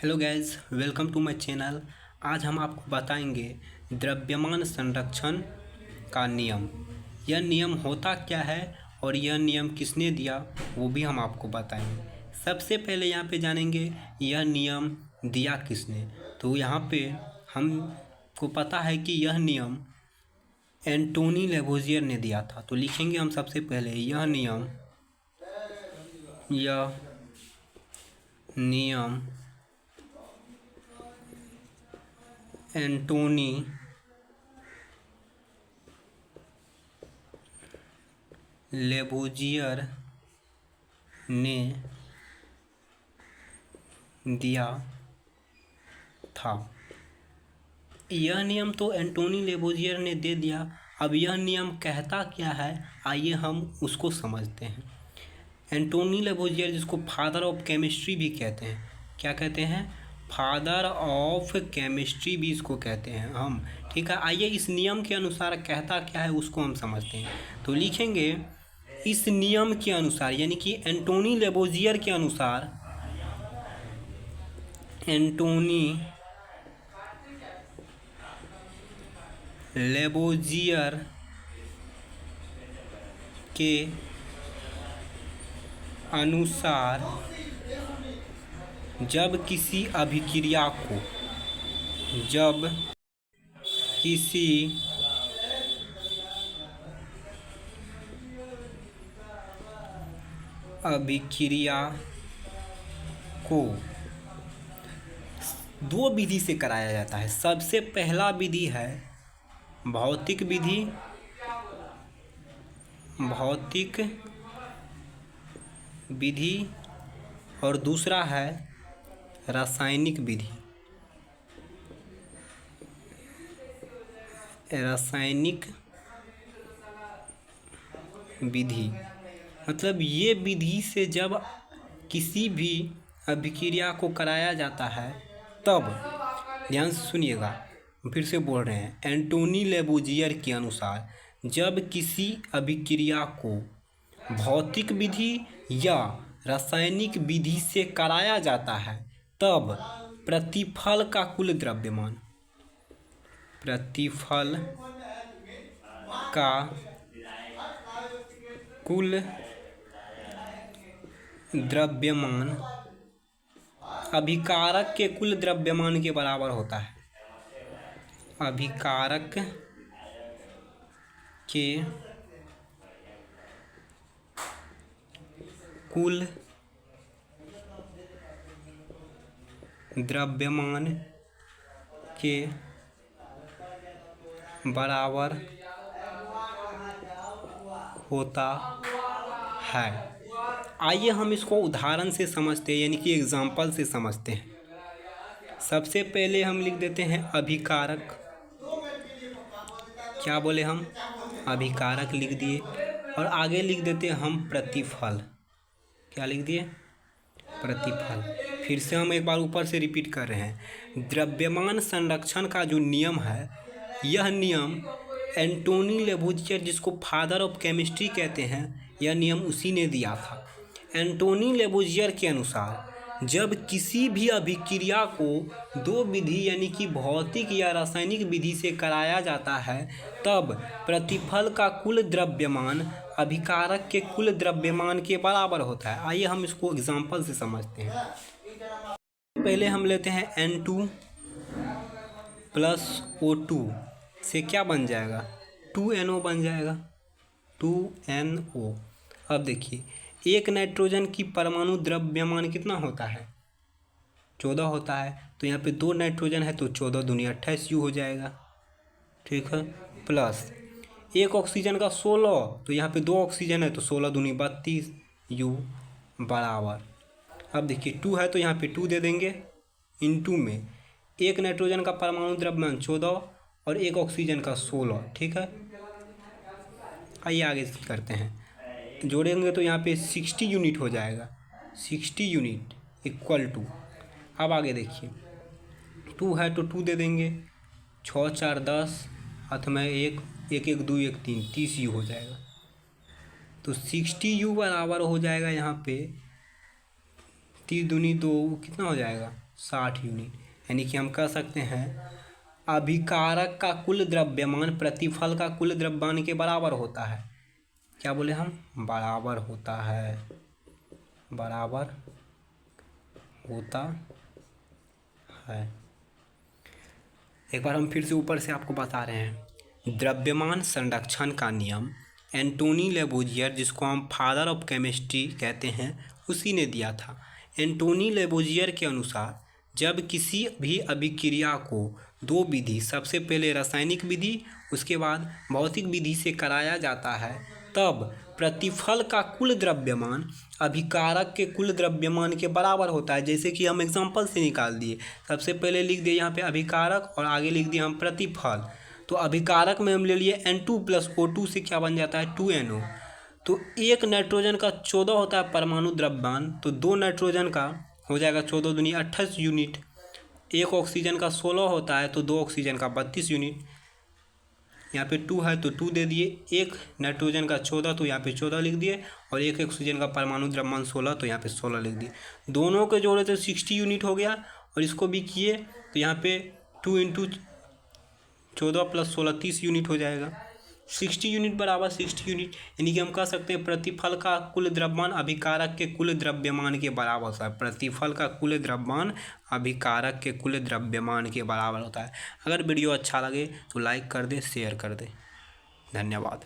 Hello guys, welcome to my channel. आज हम आपको बताएंगे द्रव्यमान संरक्षण का नियम। यह नियम होता क्या है और यह नियम किसने दिया वो भी हम आपको बताएंगे। सबसे पहले यहाँ पे जानेंगे यह नियम दिया किसने। तो यहाँ पे हमको पता है कि यह नियम एंटोनी लेवोजियर ने दिया था। तो लिखेंगे हम सबसे पहले यह नियम एंटोनी लेवोजियर ने दिया था। यह नियम तो एंटोनी लेवोजियर ने दे दिया। अब यह नियम कहता क्या है, आइए हम उसको समझते हैं। एंटोनी लेवोजियर, जिसको फादर ऑफ केमिस्ट्री भी कहते हैं, क्या कहते हैं? फादर ऑफ केमिस्ट्री भी इसको कहते हैं हम। ठीक है, आइए इस नियम के अनुसार कहता क्या है उसको हम समझते हैं। तो लिखेंगे इस नियम के अनुसार, यानी कि एंटोनी लेवोजियर के अनुसार, एंटोनी लेवोजियर के अनुसार जब किसी अभिक्रिया को दो विधि से कराया जाता है। सबसे पहला विधि है भौतिक विधि और दूसरा है रासायनिक विधि। मतलब ये विधि से जब किसी भी अभिक्रिया को कराया जाता है तब, ध्यान से सुनिएगा, फिर से बोल रहे हैं, एंटोनी लेवोजियर के अनुसार जब किसी अभिक्रिया को भौतिक विधि या रासायनिक विधि से कराया जाता है तब प्रतिफल का कुल द्रव्यमान अभिकारक के कुल द्रव्यमान के बराबर होता है। अभिकारक के कुल द्रव्यमान के बराबर होता है। आइए हम इसको उदाहरण से समझते हैं, यानी कि एग्जाम्पल से समझते हैं। सबसे पहले हम लिख देते हैं अभिकारक। क्या बोले हम? अभिकारक लिख दिए। और आगे लिख देते हैं हम प्रतिफल। क्या लिख दिए? प्रतिफल। फिर से हम एक बार ऊपर से रिपीट कर रहे हैं। द्रव्यमान संरक्षण का जो नियम है, यह नियम एंटोनी लेवोजियर, जिसको फादर ऑफ केमिस्ट्री कहते हैं, यह नियम उसी ने दिया था। एंटोनी लेवोजियर के अनुसार जब किसी भी अभिक्रिया को दो विधि, यानी कि भौतिक या रासायनिक विधि से कराया जाता है तब प्रतिफल का कुल द्रव्यमान अभिकारक के कुल द्रव्यमान के बराबर होता है। आइए हम इसको एग्जाम्पल से समझते हैं। पहले हम लेते हैं N2 + O2 से क्या बन जाएगा? 2NO बन जाएगा, 2NO। अब देखिए, एक नाइट्रोजन की परमाणु द्रव्यमान कितना होता है? 14 होता है। तो यहाँ पे दो नाइट्रोजन है तो 14 दूनी 28 U हो जाएगा। ठीक है, प्लस एक ऑक्सीजन का 16, तो यहाँ पे दो ऑक्सीजन है तो 16 दूनी 32 U बराबर। अब देखिए 2 है तो यहाँ पे 2 दे देंगे। इनटू में एक नाइट्रोजन का परमाणु द्रव्यमान 14 और एक ऑक्सीजन का 16। ठीक है, आइए आगे करते हैं। जोड़ेंगे तो यहाँ पे 60 यूनिट हो जाएगा। 60 यूनिट इक्वल टू, अब आगे देखिए, 2 है तो 2 दे देंगे। 6 4 10, हाथ में 1 1 1 2 1 3, 30 U हो जाएगा। तो 60 U बराबर हो जाएगा यहाँ पे 30 दूनी 2, कितना हो जाएगा? 60 यूनिट। यानी कि हम कह सकते हैं अभिकारक का कुल द्रव्यमान प्रतिफल का कुल द्रव्यमान के बराबर होता है। क्या बोले हम? बराबर होता है, बराबर होता है। एक बार हम फिर से ऊपर से आपको बता रहे हैं, द्रव्यमान संरक्षण का नियम एंटोनी लेबोजियर, जिसको हम फादर ऑफ केमिस्ट्री कहते हैं, उसी ने दिया था। एंटोनी लेबोजियर के अनुसार जब किसी भी अभिक्रिया को दो विधि, सबसे पहले रासायनिक विधि उसके बाद भौतिक विधि से कराया जाता है, तब प्रतिफल का कुल द्रव्यमान अभिकारक के कुल द्रव्यमान के बराबर होता है। जैसे कि हम एग्जांपल से निकाल दिए, सबसे पहले लिख दिए यहाँ पे अभिकारक और आगे लिख दिए हम प्रतिफल। तो अभिकारक में हम ले लिए N2 + O2 से क्या बन जाता है? 2NO। तो एक नाइट्रोजन का 14 होता है परमाणु द्रव्यमान, तो दो नाइट्रोजन का हो जाएगा 14 दूनी 28 यूनिट। एक ऑक्सीजन का 16 होता है, तो दो ऑक्सीजन का 32 यूनिट। यहाँ पे 2 है तो 2 दे दिए। एक नाइट्रोजन का 14, तो यहाँ पे 14 लिख दिए, और एक ऑक्सीजन का परमाणु द्रव्यमान 16, तो यहाँ पे 16 लिख दिए। दोनों के जोड़े तो 60 यूनिट हो गया, और इसको भी किए तो यहाँ पे 2 × 14 + 16 30 यूनिट हो जाएगा। 60 यूनिट बराबर 60 यूनिट, यानी कि हम कह सकते हैं प्रतिफल का कुल द्रव्यमान अभिकारक के कुल द्रव्यमान के बराबर होता है। प्रतिफल का कुल द्रव्यमान अभिकारक के कुल द्रव्यमान के बराबर होता है। अगर वीडियो अच्छा लगे तो लाइक कर दे, शेयर कर दे। धन्यवाद।